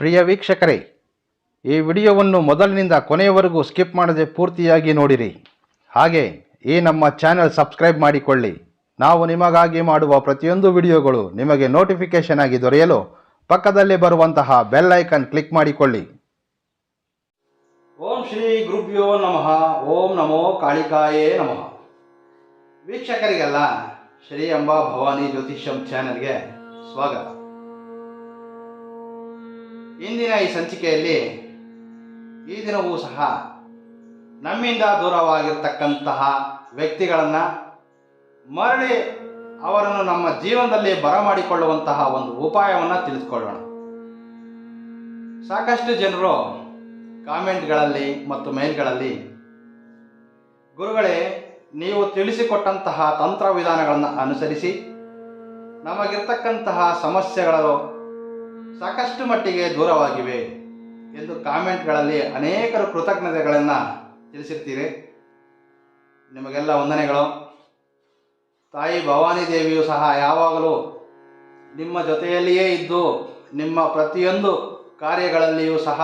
ಪ್ರಿಯ ವೀಕ್ಷಕರೇ, ಈ ವಿಡಿಯೋವನ್ನು ಮೊದಲಿನಿಂದ ಕೊನೆಯವರೆಗೂ ಸ್ಕಿಪ್ ಮಾಡದೆ ಪೂರ್ತಿಯಾಗಿ ನೋಡಿರಿ. ಹಾಗೆ ಈ ನಮ್ಮ ಚಾನೆಲ್ ಸಬ್ಸ್ಕ್ರೈಬ್ ಮಾಡಿಕೊಳ್ಳಿ. ನಾವು ನಿಮಗಾಗಿ ಮಾಡುವ ಪ್ರತಿಯೊಂದು ವಿಡಿಯೋಗಳು ನಿಮಗೆ ನೋಟಿಫಿಕೇಶನ್ ಆಗಿ ದೊರೆಯಲು ಪಕ್ಕದಲ್ಲಿ ಬರುವಂತಹ ಬೆಲ್ ಐಕನ್ ಕ್ಲಿಕ್ ಮಾಡಿಕೊಳ್ಳಿ. ಓಂ ಶ್ರೀ ಗುರುಭ್ಯೋ ನಮಃ. ಓಂ ನಮೋ ಕಾಳಿಕಾಯೇ ನಮಃ. ವೀಕ್ಷಕರಿಗೆಲ್ಲ ಶ್ರೀ ಅಂಬಾ ಭವಾನಿ ಜ್ಯೋತಿಷ್ಯಂ ಚಾನೆಲ್ಗೆ ಸ್ವಾಗತ. ಇಂದಿನ ಈ ಸಂಚಿಕೆಯಲ್ಲಿ ಈ ದಿನವೂ ಸಹ ನಮ್ಮಿಂದ ದೂರವಾಗಿರ್ತಕ್ಕಂತಹ ವ್ಯಕ್ತಿಗಳನ್ನು ಮರಳಿ ಅವರನ್ನು ನಮ್ಮ ಜೀವನದಲ್ಲಿ ಬರಮಾಡಿಕೊಳ್ಳುವಂತಹ ಒಂದು ಉಪಾಯವನ್ನು ತಿಳಿದುಕೊಳ್ಳೋಣ. ಸಾಕಷ್ಟು ಜನರು ಕಾಮೆಂಟ್ಗಳಲ್ಲಿ ಮತ್ತು ಮೇಲ್ಗಳಲ್ಲಿ, ಗುರುಗಳೇ, ನೀವು ತಿಳಿಸಿಕೊಟ್ಟಂತಹ ತಂತ್ರ ವಿಧಾನಗಳನ್ನು ಅನುಸರಿಸಿ ನಮಗಿರ್ತಕ್ಕಂತಹ ಸಮಸ್ಯೆಗಳು ಸಾಕಷ್ಟು ಮಟ್ಟಿಗೆ ದೂರವಾಗಿವೆ ಎಂದು ಕಾಮೆಂಟ್ಗಳಲ್ಲಿ ಅನೇಕರು ಕೃತಜ್ಞತೆಗಳನ್ನು ತಿಳಿಸಿರ್ತೀರಿ. ನಿಮಗೆಲ್ಲ ವಂದನೆಗಳು. ತಾಯಿ ಭವಾನಿ ದೇವಿಯು ಸಹ ಯಾವಾಗಲೂ ನಿಮ್ಮ ಜೊತೆಯಲ್ಲಿಯೇ ಇದ್ದು ನಿಮ್ಮ ಪ್ರತಿಯೊಂದು ಕಾರ್ಯಗಳಲ್ಲಿಯೂ ಸಹ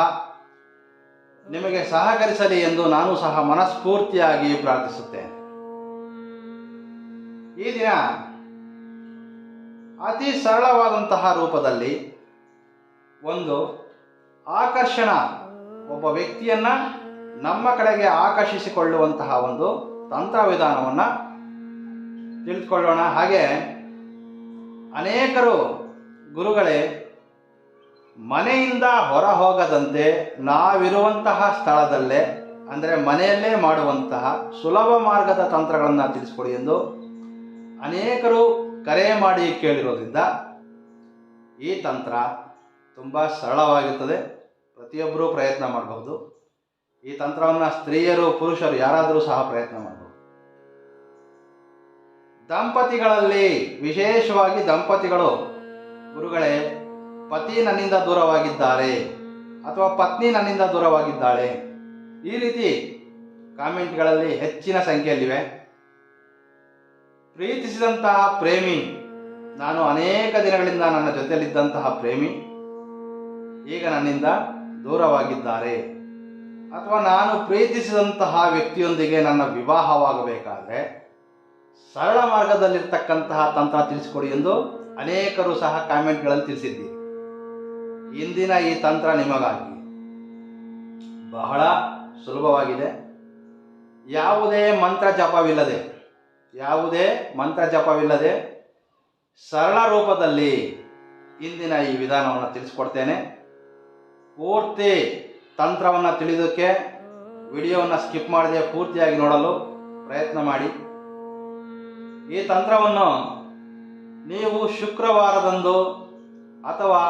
ನಿಮಗೆ ಸಹಕರಿಸಲಿ ಎಂದು ನಾನು ಸಹ ಮನಸ್ಫೂರ್ತಿಯಾಗಿ ಪ್ರಾರ್ಥಿಸುತ್ತೇನೆ. ಈ ದಿನ ಅತಿ ಸರಳವಾದಂತಹ ರೂಪದಲ್ಲಿ ಒಂದು ಆಕರ್ಷಣ, ಒಬ್ಬ ವ್ಯಕ್ತಿಯನ್ನ ನಮ್ಮ ಕಡೆಗೆ ಆಕರ್ಷಿಸಿಕೊಳ್ಳುವಂತಹ ಒಂದು ತಂತ್ರ ವಿಧಾನವನ್ನು ತಿಳಿದುಕೊಳ್ಳೋಣ. ಹಾಗೆ ಅನೇಕರು, ಗುರುಗಳೇ, ಮನೆಯಿಂದ ಹೊರ ಹೋಗದಂತೆ ನಾವಿರುವಂತಹ ಸ್ಥಳದಲ್ಲೇ, ಅಂದರೆ ಮನೆಯಲ್ಲೇ ಮಾಡುವಂತಹ ಸುಲಭ ಮಾರ್ಗದ ತಂತ್ರಗಳನ್ನು ತಿಳಿಸ್ಕೊಡಿ ಎಂದು ಅನೇಕರು ಕರೆ ಮಾಡಿ ಕೇಳಿರೋದ್ರಿಂದ ಈ ತಂತ್ರ ತುಂಬ ಸರಳವಾಗಿರ್ತದೆ. ಪ್ರತಿಯೊಬ್ಬರೂ ಪ್ರಯತ್ನ ಮಾಡಬಹುದು. ಈ ತಂತ್ರವನ್ನು ಸ್ತ್ರೀಯರು, ಪುರುಷರು ಯಾರಾದರೂ ಸಹ ಪ್ರಯತ್ನ ಮಾಡಬಹುದು. ದಂಪತಿಗಳಲ್ಲಿ, ವಿಶೇಷವಾಗಿ ದಂಪತಿಗಳು, ಗುರುಗಳೇ, ಪತಿ ನನ್ನಿಂದ ದೂರವಾಗಿದ್ದಾರೆ ಅಥವಾ ಪತ್ನಿ ನನ್ನಿಂದ ದೂರವಾಗಿದ್ದಾಳೆ, ಈ ರೀತಿ ಕಾಮೆಂಟ್ಗಳಲ್ಲಿ ಹೆಚ್ಚಿನ ಸಂಖ್ಯೆಯಲ್ಲಿವೆ. ಪ್ರೀತಿಸಿದಂತಹ ಪ್ರೇಮಿ, ನಾನು ಅನೇಕ ದಿನಗಳಿಂದ ನನ್ನ ಜೊತೆಯಲ್ಲಿದ್ದಂತಹ ಪ್ರೇಮಿ ಈಗ ನನ್ನಿಂದ ದೂರವಾಗಿದ್ದಾರೆ, ಅಥವಾ ನಾನು ಪ್ರೀತಿಸಿದಂತಹ ವ್ಯಕ್ತಿಯೊಂದಿಗೆ ನನ್ನ ವಿವಾಹವಾಗಬೇಕಾದ್ರೆ ಸರಳ ಮಾರ್ಗದಲ್ಲಿರ್ತಕ್ಕಂತಹ ತಂತ್ರ ತಿಳಿಸಿಕೊಡಿ ಎಂದು ಅನೇಕರು ಸಹ ಕಾಮೆಂಟ್ಗಳಲ್ಲಿ ತಿಳಿಸಿದ್ದೀರಿ. ಇಂದಿನ ಈ ತಂತ್ರ ನಿಮಗಾಗಿ ಬಹಳ ಸುಲಭವಾಗಿದೆ. ಯಾವುದೇ ಮಂತ್ರ ಜಪವಿಲ್ಲದೆ ಸರಳ ರೂಪದಲ್ಲಿ ಇಂದಿನ ಈ ವಿಧಾನವನ್ನು ತಿಳಿಸ್ಕೊಡ್ತೇನೆ. ಪೂರ್ತಿ ತಂತ್ರವನ್ನು ತಿಳಿಯೋದಕ್ಕೆ ವಿಡಿಯೋವನ್ನು ಸ್ಕಿಪ್ ಮಾಡದೆ ಪೂರ್ತಿಯಾಗಿ ನೋಡಲು ಪ್ರಯತ್ನ ಮಾಡಿ. ಈ ತಂತ್ರವನ್ನು ನೀವು ಶುಕ್ರವಾರದಂದು ಅಥವಾ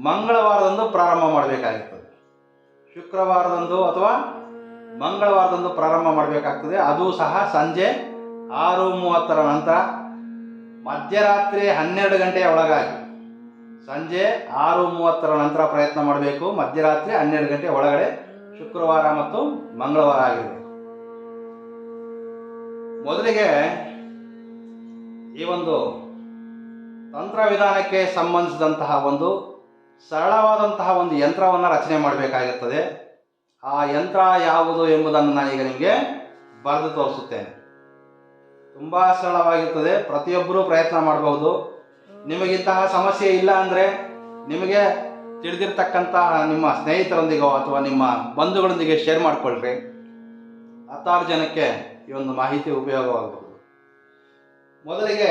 ಮಂಗಳವಾರದಂದು ಪ್ರಾರಂಭ ಮಾಡಬೇಕಾಗುತ್ತದೆ. ಶುಕ್ರವಾರದಂದು ಅಥವಾ ಮಂಗಳವಾರದಂದು ಪ್ರಾರಂಭ ಮಾಡಬೇಕಾಗ್ತದೆ. ಅದು ಸಹ ಸಂಜೆ 6:30 ನಂತರ, ಮಧ್ಯರಾತ್ರಿ 12 ಗಂಟೆಯ ಒಳಗಾಗಿ. ಸಂಜೆ 6:30 ನಂತರ ಪ್ರಯತ್ನ ಮಾಡಬೇಕು. ಮಧ್ಯರಾತ್ರಿ 12 ಗಂಟೆ ಒಳಗಡೆ ಶುಕ್ರವಾರ ಮತ್ತು ಮಂಗಳವಾರ ಆಗಿರಬೇಕು. ಮೊದಲಿಗೆ ಈ ಒಂದು ತಂತ್ರ ವಿಧಾನಕ್ಕೆ ಸಂಬಂಧಿಸಿದಂತಹ ಒಂದು ಸರಳವಾದಂತಹ ಒಂದು ಯಂತ್ರವನ್ನು ರಚನೆ ಮಾಡಬೇಕಾಗುತ್ತದೆ. ಆ ಯಂತ್ರ ಯಾವುದು ಎಂಬುದನ್ನು ನಾನೀಗ ನಿಮಗೆ ಬರೆದು ತೋರಿಸುತ್ತೇನೆ. ತುಂಬ ಸರಳವಾಗಿರ್ತದೆ. ಪ್ರತಿಯೊಬ್ಬರೂ ಪ್ರಯತ್ನ ಮಾಡಬಹುದು. ನಿಮಗಿಂತಹ ಸಮಸ್ಯೆ ಇಲ್ಲ ಅಂದರೆ ನಿಮಗೆ ತಿಳಿದಿರ್ತಕ್ಕಂತಹ ನಿಮ್ಮ ಸ್ನೇಹಿತರೊಂದಿಗೋ ಅಥವಾ ನಿಮ್ಮ ಬಂಧುಗಳೊಂದಿಗೆ ಶೇರ್ ಮಾಡಿಕೊಳ್ಳ್ರಿ. 10 ಜನಕ್ಕೆ ಈ ಒಂದು ಮಾಹಿತಿ ಉಪಯೋಗವಾಗಬಹುದು. ಮೊದಲಿಗೆ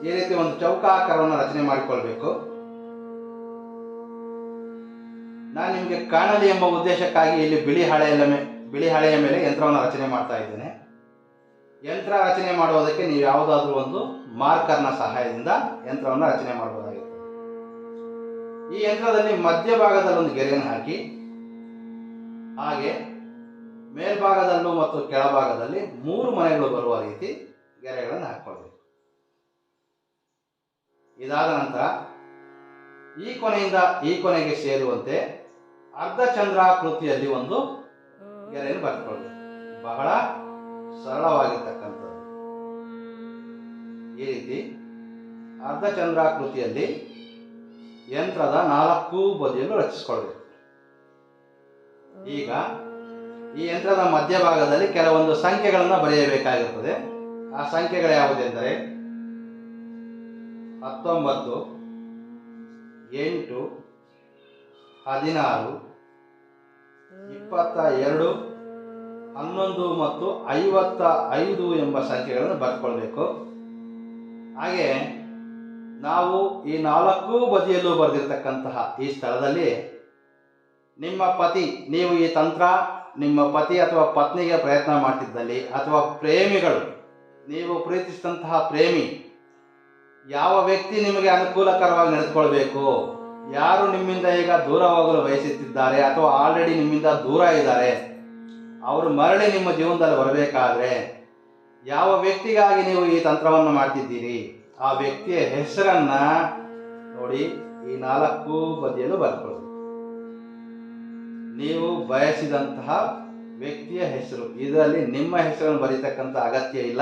ಈ ರೀತಿ ಒಂದು ಚೌಕಾಕಾರವನ್ನು ರಚನೆ ಮಾಡಿಕೊಳ್ಬೇಕು. ನಾನು ನಿಮಗೆ ಕಾಣಲಿ ಎಂಬ ಉದ್ದೇಶಕ್ಕಾಗಿ ಇಲ್ಲಿ ಬಿಳಿ ಹಾಳೆಯ ಮೇಲೆ ಯಂತ್ರವನ್ನು ರಚನೆ ಮಾಡ್ತಾ ಇದ್ದೇನೆ. ಯಂತ್ರ ರಚನೆ ಮಾಡುವುದಕ್ಕೆ ನೀವು ಯಾವುದಾದ್ರೂ ಒಂದು ಮಾರ್ಕರ್ನ ಸಹಾಯದಿಂದ ಯಂತ್ರವನ್ನು ರಚನೆ ಮಾಡಬಹುದಾಗಿರುತ್ತದೆ. ಈ ಯಂತ್ರದಲ್ಲಿ ಮಧ್ಯಭಾಗದಲ್ಲಿ ಒಂದು ಗೆರೆಯನ್ನು ಹಾಕಿ, ಹಾಗೆ ಮೇಲ್ಭಾಗದಲ್ಲೂ ಮತ್ತು ಕೆಳಭಾಗದಲ್ಲಿ 3 ಮನೆಗಳು ಬರುವ ರೀತಿ ಗೆರೆಗಳನ್ನು ಹಾಕಿಕೊಳ್ಳಬೇಕು. ಇದಾದ ನಂತರ ಈ ಕೊನೆಯಿಂದ ಈ ಕೊನೆಗೆ ಸೇರುವಂತೆ ಅರ್ಧಚಂದ್ರಾಕೃತಿಯಲ್ಲಿ ಒಂದು ಗೆರೆಯನ್ನು ಬರೆದುಕೊಳ್ಳಬೇಕು. ಬಹಳ ಸರಳವಾಗಿರ್ತಕ್ಕಂಥದ್ದು. ಈ ರೀತಿ ಅರ್ಧಚಂದ್ರಾಕೃತಿಯಲ್ಲಿ ಯಂತ್ರದ 4 ಬದಿಯಲ್ಲೂ ರಚಿಸಿಕೊಳ್ಬೇಕು. ಈಗ ಈ ಯಂತ್ರದ ಮಧ್ಯಭಾಗದಲ್ಲಿ ಕೆಲವೊಂದು ಸಂಖ್ಯೆಗಳನ್ನು ಬರೆಯಬೇಕಾಗಿರುತ್ತದೆ. ಆ ಸಂಖ್ಯೆಗಳು ಯಾವುದೆಂದರೆ 19, 8, 16, 22, 11 ಮತ್ತು 55 ಎಂಬ ಸಂಖ್ಯೆಗಳನ್ನು ಬರ್ಕೊಳ್ಬೇಕು. ಹಾಗೆ ನಾವು ಈ 4 ಬದಿಯಲ್ಲೂ ಬರೆದಿರ್ತಕ್ಕಂತಹ ಈ ಸ್ಥಳದಲ್ಲಿ ನಿಮ್ಮ ಪತಿ, ನೀವು ಈ ತಂತ್ರ ನಿಮ್ಮ ಪತಿ ಅಥವಾ ಪತ್ನಿಗೆ ಪ್ರಯತ್ನ ಮಾಡ್ತಿದ್ದಲ್ಲಿ, ಅಥವಾ ಪ್ರೇಮಿಗಳು, ನೀವು ಪ್ರೀತಿಸಿದಂತಹ ಪ್ರೇಮಿ, ಯಾವ ವ್ಯಕ್ತಿ ನಿಮಗೆ ಅನುಕೂಲಕರವಾಗಿ ನಡೆದುಕೊಳ್ಬೇಕು, ಯಾರು ನಿಮ್ಮಿಂದ ಈಗ ದೂರ ಹೋಗಲು ಬಯಸುತ್ತಿದ್ದಾರೆ ಅಥವಾ ಆಲ್ರೆಡಿ ನಿಮ್ಮಿಂದ ದೂರ ಇದ್ದಾರೆ, ಅವರು ಮರಳಿ ನಿಮ್ಮ ಜೀವನದಲ್ಲಿ ಬರಬೇಕಾದ್ರೆ ಯಾವ ವ್ಯಕ್ತಿಗಾಗಿ ನೀವು ಈ ತಂತ್ರವನ್ನು ಮಾಡ್ತಿದ್ದೀರಿ, ಆ ವ್ಯಕ್ತಿಯ ಹೆಸರನ್ನ ನೋಡಿ ಈ 4 ಬದಿಯಲ್ಲೂ ಬರ್ಕೊಳ್ಳಿ. ನೀವು ಬಯಸಿದಂತಹ ವ್ಯಕ್ತಿಯ ಹೆಸರು, ಇದರಲ್ಲಿ ನಿಮ್ಮ ಹೆಸರನ್ನು ಬರೀತಕ್ಕಂಥ ಅಗತ್ಯ ಇಲ್ಲ.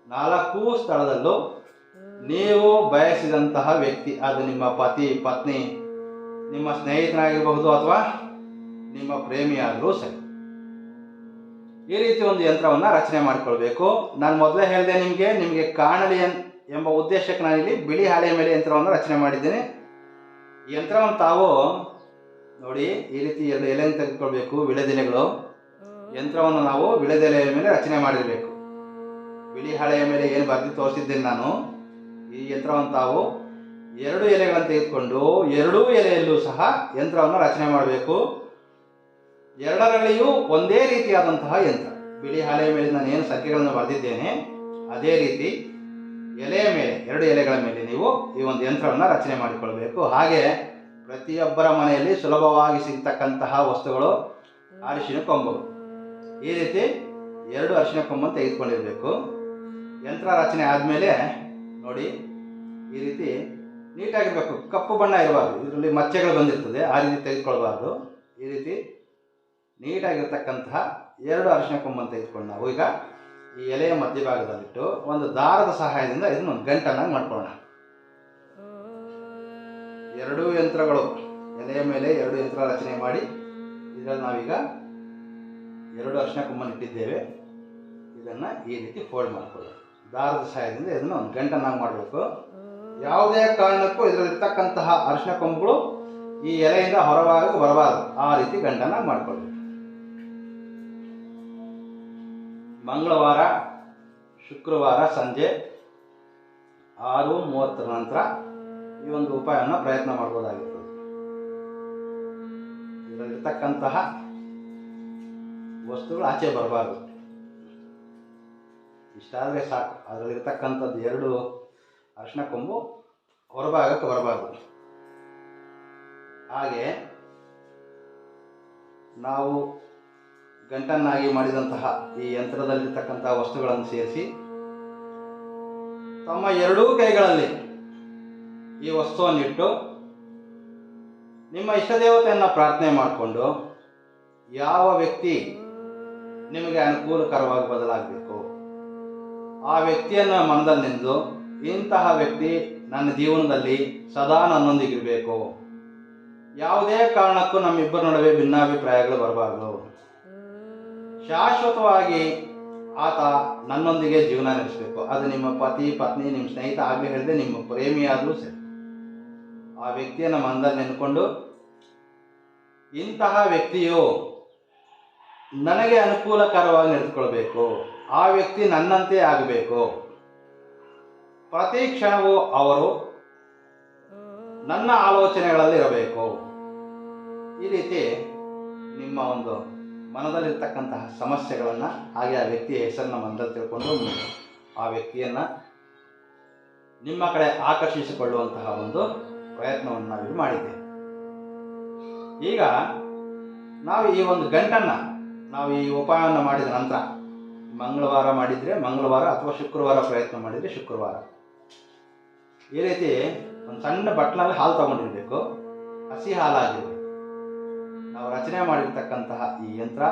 4 ಸ್ಥಳದಲ್ಲೂ ನೀವು ಬಯಸಿದಂತಹ ವ್ಯಕ್ತಿ, ಅದು ನಿಮ್ಮ ಪತಿ, ಪತ್ನಿ, ನಿಮ್ಮ ಸ್ನೇಹಿತನಾಗಿರಬಹುದು ಅಥವಾ ನಿಮ್ಮ ಪ್ರೇಮಿಯಾದರೂ ಸರಿ, ಈ ರೀತಿ ಒಂದು ಯಂತ್ರವನ್ನು ರಚನೆ ಮಾಡಿಕೊಳ್ಬೇಕು. ನಾನು ಮೊದಲೇ ಹೇಳಿದೆ ನಿಮಗೆ ಕಾಣಲಿ ಎಂಬ ಉದ್ದೇಶಕ್ಕೆ ನಾನಿಲ್ಲಿ ಬಿಳಿ ಹಾಳೆಯ ಮೇಲೆ ಯಂತ್ರವನ್ನು ರಚನೆ ಮಾಡಿದ್ದೇನೆ. ಈ ಯಂತ್ರವನ್ನು ತಾವು ನೋಡಿ ಈ ರೀತಿ 2 ಎಲೆಯನ್ನು ತೆಗೆದುಕೊಳ್ಬೇಕು, ವಿಳೆದೆಲೆಗಳು. ಯಂತ್ರವನ್ನು ನಾವು ವಿಳೆದೆಲೆಯ ಮೇಲೆ ರಚನೆ ಮಾಡಿರಬೇಕು. ಬಿಳಿ ಹಾಳೆಯ ಮೇಲೆ ಏನು ಬರೆದು ತೋರಿಸಿದ್ದೇನೆ ನಾನು, ಈ ಯಂತ್ರವನ್ನು ತಾವು 2 ಎಲೆಗಳನ್ನು ತೆಗೆದುಕೊಂಡು 2 ಎಲೆಯಲ್ಲೂ ಸಹ ಯಂತ್ರವನ್ನು ರಚನೆ ಮಾಡಬೇಕು. 2ರಲ್ಲಿಯೂ ಒಂದೇ ರೀತಿಯಾದಂತಹ ಯಂತ್ರ, ಬಿಳಿ ಹಾಳೆಯ ಮೇಲೆ ನಾನು ಏನು ಸಂಖ್ಯೆಗಳನ್ನು ಬರೆದಿದ್ದೇನೆ ಅದೇ ರೀತಿ ಎಲೆಯ ಮೇಲೆ, 2 ಎಲೆಗಳ ಮೇಲೆ ನೀವು ಈ ಒಂದು ಯಂತ್ರವನ್ನು ರಚನೆ ಮಾಡಿಕೊಳ್ಬೇಕು. ಹಾಗೆ ಪ್ರತಿಯೊಬ್ಬರ ಮನೆಯಲ್ಲಿ ಸುಲಭವಾಗಿ ಸಿಗ್ತಕ್ಕಂತಹ ವಸ್ತುಗಳು ಅರಿಶಿನ ಕೊಂಬುಗಳು. ಈ ರೀತಿ 2 ಅರಿಶಿನ ಕೊಂಬನ್ನು ತೆಗೆದುಕೊಂಡಿರಬೇಕು. ಯಂತ್ರ ರಚನೆ ಆದಮೇಲೆ ನೋಡಿ ಈ ರೀತಿ ನೀಟಾಗಿರಬೇಕು, ಕಪ್ಪು ಬಣ್ಣ ಇರಬಾರ್ದು, ಇದರಲ್ಲಿ ಮಚ್ಚೆಗಳು ಬಂದಿರ್ತದೆ, ಆ ರೀತಿ ತೆಗೆದುಕೊಳ್ಬಾರ್ದು. ಈ ರೀತಿ ನೀಟಾಗಿರ್ತಕ್ಕಂತಹ 2 ಅರಿಶಿನ ಕೊಂಬನ್ನು ತೆಗೆದುಕೊಂಡು ನಾವು ಈಗ ಈ ಎಲೆಯ ಮಧ್ಯಭಾಗದಲ್ಲಿಟ್ಟು ಒಂದು ದಾರದ ಸಹಾಯದಿಂದ ಇದನ್ನು ಗಂಟನ್ನಾಗಿ ಮಾಡ್ಕೊಳ್ಳೋಣ. 2 ಯಂತ್ರಗಳು ಎಲೆಯ ಮೇಲೆ 2 ಯಂತ್ರ ರಚನೆ ಮಾಡಿ ಇದರಲ್ಲಿ ನಾವೀಗ 2 ಅರಿಶಿನ ಕೊಂಬನ್ನು ಇಟ್ಟಿದ್ದೇವೆ. ಇದನ್ನು ಈ ರೀತಿ ಫೋಲ್ಡ್ ಮಾಡಿಕೊಳ್ಳೋಣ. ದಾರದ ಸಹಾಯದಿಂದ ಇದನ್ನು ಒಂದು ಗಂಟನ್ನಾಗಿ ಮಾಡಬೇಕು. ಯಾವುದೇ ಕಾರಣಕ್ಕೂ ಇದರಲ್ಲಿರ್ತಕ್ಕಂತಹ ಅರಿಶಿನ ಕೊಂಬುಗಳು ಈ ಎಲೆಯಿಂದ ಹೊರಭಾಗಕ್ಕೆ ಬರಬಾರದು, ಆ ರೀತಿ ಗಂಟನ್ನಾಗಿ ಮಾಡಿಕೊಳ್ಳಬೇಕು. ಮಂಗಳವಾರ, ಶುಕ್ರವಾರ ಸಂಜೆ 6:30 ನಂತರ ಈ ಒಂದು ಉಪಾಯವನ್ನು ಪ್ರಯತ್ನ ಮಾಡ್ಬೋದಾಗಿರ್ತದೆ. ಇದರಲ್ಲಿರ್ತಕ್ಕಂತಹ ವಸ್ತುಗಳು ಆಚೆ ಬರಬಾರ್ದು, ಇಷ್ಟಾದರೆ ಸಾಕು. ಅದರಲ್ಲಿರ್ತಕ್ಕಂಥದ್ದು 2 ಅರಿಶಿನ ಕೊಂಬು ಹೊರಭಾಗಕ್ಕೆ ಬರಬಾರ್ದು. ಹಾಗೆ ನಾವು ಗಂಟನ್ನಾಗಿ ಮಾಡಿದಂತಹ ಈ ಯಂತ್ರದಲ್ಲಿರ್ತಕ್ಕಂತಹ ವಸ್ತುಗಳನ್ನು ಸೇರಿಸಿ ತಮ್ಮ 2 ಕೈಗಳಲ್ಲಿ ಈ ವಸ್ತುವನ್ನಿಟ್ಟು ನಿಮ್ಮ ಇಷ್ಟ ದೇವತೆಯನ್ನು ಪ್ರಾರ್ಥನೆ ಮಾಡಿಕೊಂಡು ಯಾವ ವ್ಯಕ್ತಿ ನಿಮಗೆ ಅನುಕೂಲಕರವಾಗಿ ಬದಲಾಗಬೇಕು ಆ ವ್ಯಕ್ತಿಯನ್ನು ಮನದಲ್ಲಿ ನಿಂದು, ಇಂತಹ ವ್ಯಕ್ತಿ ನನ್ನ ಜೀವನದಲ್ಲಿ ಸದಾ ನನ್ನೊಂದಿಗಿರಬೇಕು, ಯಾವುದೇ ಕಾರಣಕ್ಕೂ ನಮ್ಮಿಬ್ಬರ ನಡುವೆ ಭಿನ್ನಾಭಿಪ್ರಾಯಗಳು ಬರಬಾರ್ದು, ಶಾಶ್ವತವಾಗಿ ಆತ ನನ್ನೊಂದಿಗೆ ಜೀವನ ನಡೆಸಬೇಕು. ಅದು ನಿಮ್ಮ ಪತಿ, ಪತ್ನಿ, ನಿಮ್ಮ ಸ್ನೇಹಿತ ಆಗಲಿ ಹೇಳಿದೆ, ನಿಮ್ಮ ಪ್ರೇಮಿಯಾದರೂ ಸರಿ, ಆ ವ್ಯಕ್ತಿಯನ್ನು ಮನದಲ್ಲಿ ನೆನ್ಕೊಂಡು ಇಂತಹ ವ್ಯಕ್ತಿಯು ನನಗೆ ಅನುಕೂಲಕರವಾಗಿ ನಡೆದುಕೊಳ್ಬೇಕು, ಆ ವ್ಯಕ್ತಿ ನನ್ನಂತೆ ಆಗಬೇಕು, ಪ್ರತಿ ಕ್ಷಣವೂ ಅವರು ನನ್ನ ಆಲೋಚನೆಗಳಲ್ಲಿ ಇರಬೇಕು. ಈ ರೀತಿ ನಿಮ್ಮ ಒಂದು ಮನದಲ್ಲಿರ್ತಕ್ಕಂತಹ ಸಮಸ್ಯೆಗಳನ್ನು ಹಾಗೆ ಆ ವ್ಯಕ್ತಿಯ ಹೆಸರನ್ನ ಮನದಲ್ಲಿ ತಿಳ್ಕೊಂಡು ಆ ವ್ಯಕ್ತಿಯನ್ನು ನಿಮ್ಮ ಕಡೆ ಆಕರ್ಷಿಸಿಕೊಳ್ಳುವಂತಹ ಒಂದು ಪ್ರಯತ್ನವನ್ನು ನಾವಿಲ್ಲಿ ಮಾಡಿದ್ದೇವೆ. ಈಗ ನಾವು ಈ ಒಂದು ಗಂಟನ್ನು ನಾವು ಈ ಉಪಾಯವನ್ನು ಮಾಡಿದ ನಂತರ ಮಂಗಳವಾರ ಮಾಡಿದರೆ ಮಂಗಳವಾರ ಅಥವಾ ಶುಕ್ರವಾರ ಪ್ರಯತ್ನ ಮಾಡಿದರೆ ಶುಕ್ರವಾರ ಈ ರೀತಿ ಒಂದು ಸಣ್ಣ ಬಟ್ಲಲ್ಲಿ ಹಾಲು ತಗೊಂಡಿರಬೇಕು, ಹಸಿ ಹಾಲಾಗಿರಬೇಕು. ನಾವು ರಚನೆ ಮಾಡಿರ್ತಕ್ಕಂತಹ ಈ ಯಂತ್ರ,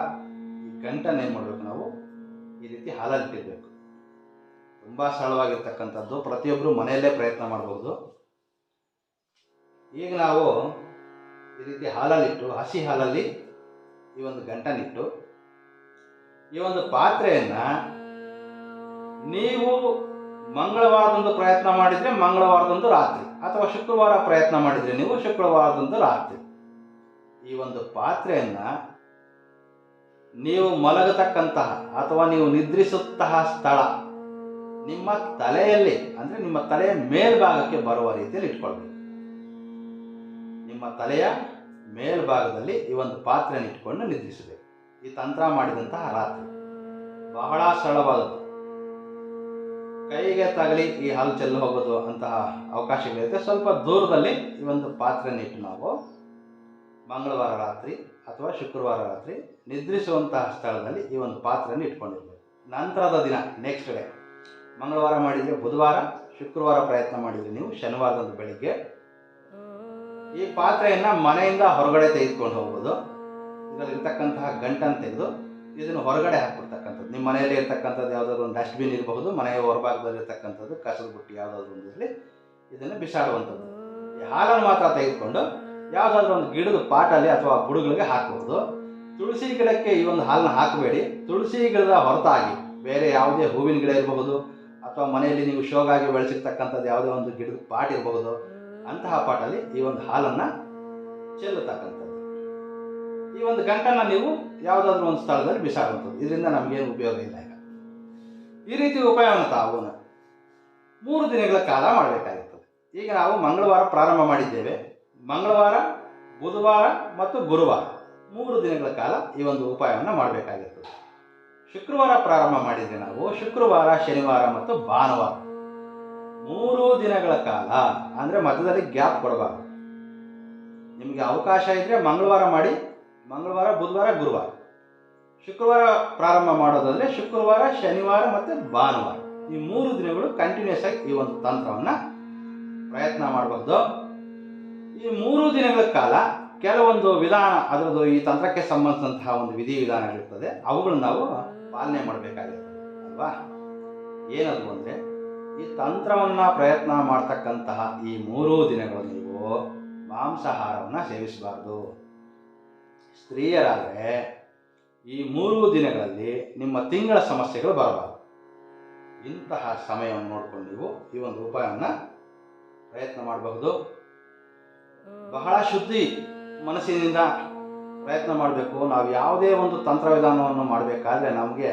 ಈ ಗಂಟನ್ನು ಏನು ಮಾಡಬೇಕು, ನಾವು ಈ ರೀತಿ ಹಾಲಲ್ಲಿಟ್ಟಿರಬೇಕು. ತುಂಬ ಸರಳವಾಗಿರ್ತಕ್ಕಂಥದ್ದು, ಪ್ರತಿಯೊಬ್ಬರು ಮನೆಯಲ್ಲೇ ಪ್ರಯತ್ನ ಮಾಡ್ಬೋದು. ಈಗ ನಾವು ಈ ರೀತಿ ಹಾಲಲ್ಲಿಟ್ಟು, ಹಸಿ ಹಾಲಲ್ಲಿ ಈ ಒಂದು ಗಂಟನಿಟ್ಟು, ಈ ಒಂದು ಪಾತ್ರೆಯನ್ನು ನೀವು ಮಂಗಳವಾರದಂದು ಪ್ರಯತ್ನ ಮಾಡಿದರೆ ಮಂಗಳವಾರದಂದು ರಾತ್ರಿ, ಅಥವಾ ಶುಕ್ರವಾರ ಪ್ರಯತ್ನ ಮಾಡಿದರೆ ನೀವು ಶುಕ್ರವಾರದಂದು ರಾತ್ರಿ, ಈ ಒಂದು ಪಾತ್ರೆಯನ್ನು ನೀವು ಮಲಗತಕ್ಕಂತಹ ಅಥವಾ ನೀವು ನಿದ್ರಿಸುತ್ತಹ ಸ್ಥಳ ನಿಮ್ಮ ತಲೆಯಲ್ಲಿ, ಅಂದರೆ ನಿಮ್ಮ ತಲೆಯ ಮೇಲ್ಭಾಗಕ್ಕೆ ಬರುವ ರೀತಿಯಲ್ಲಿ ಇಟ್ಕೊಳ್ಬೇಕು. ನಿಮ್ಮ ತಲೆಯ ಮೇಲ್ಭಾಗದಲ್ಲಿ ಈ ಒಂದು ಪಾತ್ರೆಯನ್ನು ಇಟ್ಕೊಂಡು ನಿದ್ರಿಸಬೇಕು. ಈ ತಂತ್ರ ಮಾಡಿದಂತಹ ರಾತ್ರಿ ಬಹಳ ಸರಳವಾದದ್ದು. ಕೈಗೆ ತಗಲಿ ಈ ಹಾಲು ಚೆಲ್ಲು ಹೋಗೋದು ಅಂತಹ ಅವಕಾಶಗಳಿರುತ್ತೆ. ಸ್ವಲ್ಪ ದೂರದಲ್ಲಿ ಈ ಒಂದು ಪಾತ್ರೆಯನ್ನಿಟ್ಟು ನಾವು ಮಂಗಳವಾರ ರಾತ್ರಿ ಅಥವಾ ಶುಕ್ರವಾರ ರಾತ್ರಿ ನಿದ್ರಿಸುವಂತಹ ಸ್ಥಳದಲ್ಲಿ ಈ ಒಂದು ಪಾತ್ರೆಯನ್ನು ಇಟ್ಕೊಂಡಿರ್ಬೇಕು. ನಂತರದ ದಿನ, ನೆಕ್ಸ್ಟ್ ಡೇ, ಮಂಗಳವಾರ ಮಾಡಿದರೆ ಬುಧವಾರ, ಶುಕ್ರವಾರ ಪ್ರಯತ್ನ ಮಾಡಿದರೆ ನೀವು ಶನಿವಾರದಂದು ಬೆಳಿಗ್ಗೆ ಈ ಪಾತ್ರೆಯನ್ನು ಮನೆಯಿಂದ ಹೊರಗಡೆ ತೆಗೆದುಕೊಂಡು ಹೋಗ್ಬೋದು. ಇದರಲ್ಲಿರ್ತಕ್ಕಂತಹ ಗಂಟನ್ನು ತೆಗೆದು ಇದನ್ನು ಹೊರಗಡೆ ಹಾಕ್ಬಿಡ್ತಕ್ಕಂಥದ್ದು. ನಿಮ್ಮ ಮನೆಯಲ್ಲಿ ಇರ್ತಕ್ಕಂಥದ್ದು ಯಾವುದಾದ್ರು ಒಂದು ಡಸ್ಟ್ಬಿನ್ ಇರಬಹುದು, ಮನೆಯ ಹೊರಭಾಗದಲ್ಲಿ ಇರ್ತಕ್ಕಂಥದ್ದು ಕಸದ ಬುಟ್ಟಿ ಯಾವುದಾದ್ರೂ ಒಂದು ಇರಲಿ, ಇದನ್ನು ಬಿಸಾಡುವಂಥದ್ದು. ಈ ಹಾಲನ್ನು ಮಾತ್ರ ತೆಗೆದುಕೊಂಡು ಯಾವುದಾದ್ರೂ ಒಂದು ಗಿಡದ ಪಾಟಲ್ಲಿ ಅಥವಾ ಬುಡಗಳಿಗೆ ಹಾಕಬಹುದು. ತುಳಸಿ ಗಿಡಕ್ಕೆ ಈ ಒಂದು ಹಾಲನ್ನ ಹಾಕಬೇಡಿ. ತುಳಸಿ ಗಿಡದ ಹೊರತಾಗಿ ಬೇರೆ ಯಾವುದೇ ಹೂವಿನ ಗಿಡ ಇರಬಹುದು, ಅಥವಾ ಮನೆಯಲ್ಲಿ ನೀವು ಶೋಗಾಗಿ ಬೆಳೆಸಿರ್ತಕ್ಕಂಥದ್ದು ಯಾವುದೇ ಒಂದು ಗಿಡದ ಪಾಟ್ ಇರಬಹುದು, ಅಂತಹ ಪಾಟಲ್ಲಿ ಈ ಒಂದು ಹಾಲನ್ನು ಚೆಲ್ಲತಕ್ಕಂಥದ್ದು. ಈ ಒಂದು ಗಂಟನ್ನು ನೀವು ಯಾವುದಾದ್ರೂ ಒಂದು ಸ್ಥಳದಲ್ಲಿ ಬಿಸಾಡುವಂಥದ್ದು. ಇದರಿಂದ ನಮಗೇನು ಉಪಯೋಗ ಇಲ್ಲ. ಈಗ ಈ ರೀತಿ ಉಪಯೋಗವನ್ನು ತಾವು 3 ದಿನಗಳ ಕಾಲ ಮಾಡಬೇಕಾಗಿರ್ತದೆ. ಈಗ ನಾವು ಮಂಗಳವಾರ ಪ್ರಾರಂಭ ಮಾಡಿದ್ದೇವೆ. ಮಂಗಳವಾರ, ಬುಧವಾರ ಮತ್ತು ಗುರುವಾರ 3 ದಿನಗಳ ಕಾಲ ಈ ಒಂದು ಉಪಾಯವನ್ನು ಮಾಡಬೇಕಾಗಿರ್ತದೆ. ಶುಕ್ರವಾರ ಪ್ರಾರಂಭ ಮಾಡಿದರೆ ನಾವು ಶುಕ್ರವಾರ, ಶನಿವಾರ ಮತ್ತು ಭಾನುವಾರ 3 ದಿನಗಳ ಕಾಲ, ಅಂದರೆ ಮಧ್ಯದಲ್ಲಿ ಗ್ಯಾಪ್ ಕೊಡಬಾರ್ದು. ನಿಮಗೆ ಅವಕಾಶ ಇದ್ದರೆ ಮಂಗಳವಾರ ಮಾಡಿ, ಮಂಗಳವಾರ, ಬುಧವಾರ, ಗುರುವಾರ. ಶುಕ್ರವಾರ ಪ್ರಾರಂಭ ಮಾಡೋದಾದರೆ ಶುಕ್ರವಾರ, ಶನಿವಾರ ಮತ್ತು ಭಾನುವಾರ ಈ 3 ದಿನಗಳು ಕಂಟಿನ್ಯೂಸ್ ಆಗಿ ಈ ಒಂದು ತಂತ್ರವನ್ನು ಪ್ರಯತ್ನ ಮಾಡಬಹುದು. ಈ 3 ದಿನಗಳ ಕಾಲ ಕೆಲವೊಂದು ವಿಧಾನ, ಅದರದ್ದು ಈ ತಂತ್ರಕ್ಕೆ ಸಂಬಂಧಿಸಿದಂತಹ ಒಂದು ವಿಧಿವಿಧಾನಗಳಿರ್ತದೆ, ಅವುಗಳನ್ನು ನಾವು ಪಾಲನೆ ಮಾಡಬೇಕಾಗಿರ್ತದೆ ಅಲ್ವಾ. ಏನದು ಅಂದರೆ, ಈ ತಂತ್ರವನ್ನು ಪ್ರಯತ್ನ ಮಾಡ್ತಕ್ಕಂತಹ ಈ 3 ದಿನಗಳು ನೀವು ಮಾಂಸಾಹಾರವನ್ನು ಸೇವಿಸಬಾರ್ದು. ಸ್ತ್ರೀಯರಾದರೆ ಈ 3 ದಿನಗಳಲ್ಲಿ ನಿಮ್ಮ ತಿಂಗಳ ಸಮಸ್ಯೆಗಳು ಬರಬಾರದು. ಇಂತಹ ಸಮಯವನ್ನು ನೋಡಿಕೊಂಡು ನೀವು ಈ ಒಂದು ಉಪಾಯವನ್ನು ಪ್ರಯತ್ನ ಮಾಡಬಹುದು. ಬಹಳ ಶುದ್ಧಿ ಮನಸ್ಸಿನಿಂದ ಪ್ರಯತ್ನ ಮಾಡಬೇಕು. ನಾವು ಯಾವುದೇ ಒಂದು ತಂತ್ರ ವಿಧಾನವನ್ನು ಮಾಡಬೇಕಾದ್ರೆ ನಮಗೆ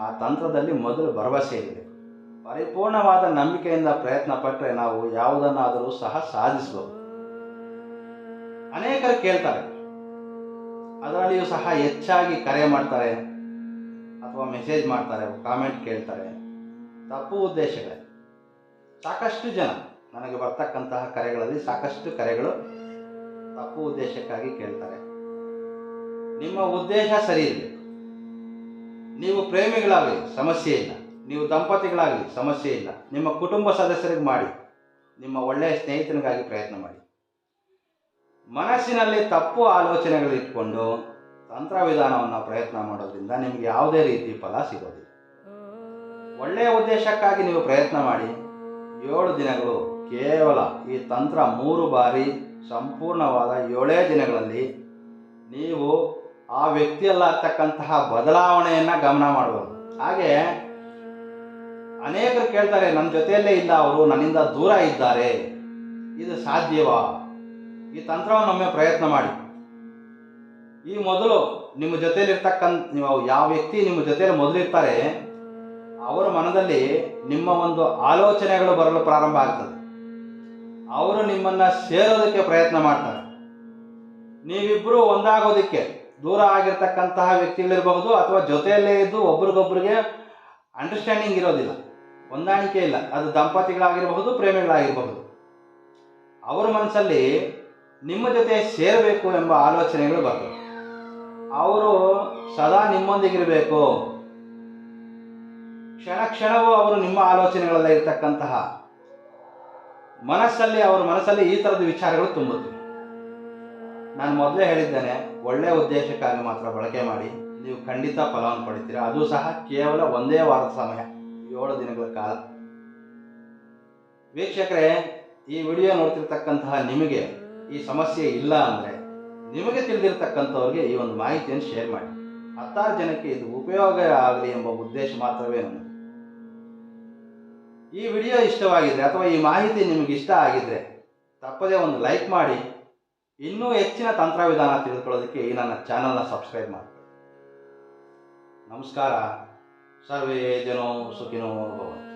ಆ ತಂತ್ರದಲ್ಲಿ ಮೊದಲು ಭರವಸೆ ಇರಬೇಕು. ಪರಿಪೂರ್ಣವಾದ ನಂಬಿಕೆಯಿಂದ ಪ್ರಯತ್ನ ಪಟ್ಟರೆ ನಾವು ಯಾವುದನ್ನಾದರೂ ಸಹ ಸಾಧಿಸಬಹುದು. ಅನೇಕರು ಕೇಳ್ತಾರೆ, ಅದರಲ್ಲಿಯೂ ಸಹ ಹೆಚ್ಚಾಗಿ ಕರೆ ಮಾಡ್ತಾರೆ ಅಥವಾ ಮೆಸೇಜ್ ಮಾಡ್ತಾರೆ, ಕಾಮೆಂಟ್ ಕೇಳ್ತಾರೆ. ತಪ್ಪು ಉದ್ದೇಶಗಳೇ. ಸಾಕಷ್ಟು ಜನ ನನಗೆ ಬರ್ತಕ್ಕಂತಹ ಕರೆಗಳಲ್ಲಿ ಸಾಕಷ್ಟು ಕರೆಗಳು ತಪ್ಪು ಉದ್ದೇಶಕ್ಕಾಗಿ ಕೇಳ್ತಾರೆ. ನಿಮ್ಮ ಉದ್ದೇಶ ಸರಿ ಇರಬೇಕು. ನೀವು ಪ್ರೇಮಿಗಳಾಗಲಿ ಸಮಸ್ಯೆ ಇಲ್ಲ, ನೀವು ದಂಪತಿಗಳಾಗಲಿ ಸಮಸ್ಯೆ ಇಲ್ಲ, ನಿಮ್ಮ ಕುಟುಂಬ ಸದಸ್ಯರಿಗೆ ಮಾಡಿ, ನಿಮ್ಮ ಒಳ್ಳೆಯ ಸ್ನೇಹಿತನಿಗಾಗಿ ಪ್ರಯತ್ನ ಮಾಡಿ. ಮನಸ್ಸಿನಲ್ಲಿ ತಪ್ಪು ಆಲೋಚನೆಗಳಿಟ್ಕೊಂಡು ತಂತ್ರ ವಿಧಾನವನ್ನು ಪ್ರಯತ್ನ ಮಾಡೋದ್ರಿಂದ ನಿಮಗೆ ಯಾವುದೇ ರೀತಿ ಫಲ ಸಿಗೋದಿಲ್ಲ. ಒಳ್ಳೆಯ ಉದ್ದೇಶಕ್ಕಾಗಿ ನೀವು ಪ್ರಯತ್ನ ಮಾಡಿ. 7 ದಿನಗಳು ಕೇವಲ ಈ ತಂತ್ರ 3 ಬಾರಿ ಸಂಪೂರ್ಣವಾದ 7 ದಿನಗಳಲ್ಲಿ ನೀವು ಆ ವ್ಯಕ್ತಿಯಲ್ಲಾಗ್ತಕ್ಕಂತಹ ಬದಲಾವಣೆಯನ್ನು ಗಮನ ಮಾಡಬಹುದು. ಹಾಗೆ ಅನೇಕರು ಕೇಳ್ತಾರೆ, ನನ್ನ ಜೊತೆಯಲ್ಲೇ ಇಲ್ಲ, ಅವರು ನನ್ನಿಂದ ದೂರ ಇದ್ದಾರೆ, ಇದು ಸಾಧ್ಯವಾ? ಈ ತಂತ್ರವನ್ನೊಮ್ಮೆ ಪ್ರಯತ್ನ ಮಾಡಿ. ಈ ಮೊದಲು ನಿಮ್ಮ ಜೊತೆಯಲ್ಲಿರ್ತಕ್ಕಂಥ ನೀವು ಯಾವ ವ್ಯಕ್ತಿ ನಿಮ್ಮ ಜೊತೆಯಲ್ಲಿ ಮೊದಲಿರ್ತಾರೆ, ಅವರ ಮನದಲ್ಲಿ ನಿಮ್ಮ ಒಂದು ಆಲೋಚನೆಗಳು ಬರಲು ಪ್ರಾರಂಭ ಆಗ್ತದೆ. ಅವರು ನಿಮ್ಮನ್ನು ಸೇರೋದಕ್ಕೆ ಪ್ರಯತ್ನ ಮಾಡ್ತಾರೆ. ನೀವಿಬ್ಬರು ಒಂದಾಗೋದಕ್ಕೆ ದೂರ ಆಗಿರ್ತಕ್ಕಂತಹ ವ್ಯಕ್ತಿಗಳಿರಬಹುದು, ಅಥವಾ ಜೊತೆಯಲ್ಲೇ ಇದ್ದು ಒಬ್ರಿಗೊಬ್ರಿಗೆ ಅಂಡರ್ಸ್ಟ್ಯಾಂಡಿಂಗ್ ಇರೋದಿಲ್ಲ, ಹೊಂದಾಣಿಕೆ ಇಲ್ಲ. ಅದು ದಂಪತಿಗಳಾಗಿರಬಹುದು, ಪ್ರೇಮಿಗಳಾಗಿರಬಹುದು. ಅವರ ಮನಸ್ಸಲ್ಲಿ ನಿಮ್ಮ ಜೊತೆ ಸೇರಬೇಕು ಎಂಬ ಆಲೋಚನೆಗಳು ಬರ್ತವೆ. ಅವರು ಸದಾ ನಿಮ್ಮೊಂದಿಗಿರಬೇಕು, ಕ್ಷಣ ಕ್ಷಣವೂ ಅವರು ನಿಮ್ಮ ಆಲೋಚನೆಗಳೆಲ್ಲ ಇರ್ತಕ್ಕಂತಹ ಅವರ ಮನಸ್ಸಲ್ಲಿ ಈ ಥರದ ವಿಚಾರಗಳು ತುಂಬುತ್ತವೆ. ನಾನು ಮೊದಲೇ ಹೇಳಿದ್ದೇನೆ, ಒಳ್ಳೆಯ ಉದ್ದೇಶಕ್ಕಾಗಿ ಮಾತ್ರ ಬಳಕೆ ಮಾಡಿ, ನೀವು ಖಂಡಿತ ಫಲವನ್ನು ಪಡಿತೀರಾ. ಅದು ಸಹ ಕೇವಲ 1 ವಾರದ ಸಮಯ, 7 ದಿನಗಳ ಕಾಲ. ವೀಕ್ಷಕರೇ, ಈ ವಿಡಿಯೋ ನೋಡ್ತಿರ್ತಕ್ಕಂತಹ ನಿಮಗೆ ಈ ಸಮಸ್ಯೆ ಇಲ್ಲ ಅಂದರೆ ನಿಮಗೆ ತಿಳಿದಿರ್ತಕ್ಕಂಥವ್ರಿಗೆ ಈ ಒಂದು ಮಾಹಿತಿಯನ್ನು ಶೇರ್ ಮಾಡಿ. 10 ಜನಕ್ಕೆ ಇದು ಉಪಯೋಗ ಆಗಲಿ ಎಂಬ ಉದ್ದೇಶ ಮಾತ್ರವೇ ನನ್ನದು. ಈ ವಿಡಿಯೋ ಇಷ್ಟವಾಗಿದ್ದರೆ ಅಥವಾ ಈ ಮಾಹಿತಿ ನಿಮಗೆ ಇಷ್ಟ ಆಗಿದ್ದರೆ ತಪ್ಪದೇ ಒಂದು ಲೈಕ್ ಮಾಡಿ. ಇನ್ನೂ ಹೆಚ್ಚಿನ ತಂತ್ರವಿಧಾನ ತಿಳಿದುಕೊಳ್ಳೋದಕ್ಕೆ ಈ ನನ್ನ ಚಾನಲ್ನ ಸಬ್ಸ್ಕ್ರೈಬ್ ಮಾಡಿ. ನಮಸ್ಕಾರ. ಸರ್ವೇ ಜನೋ ಸುಖಿನೋ ಭವಂತು.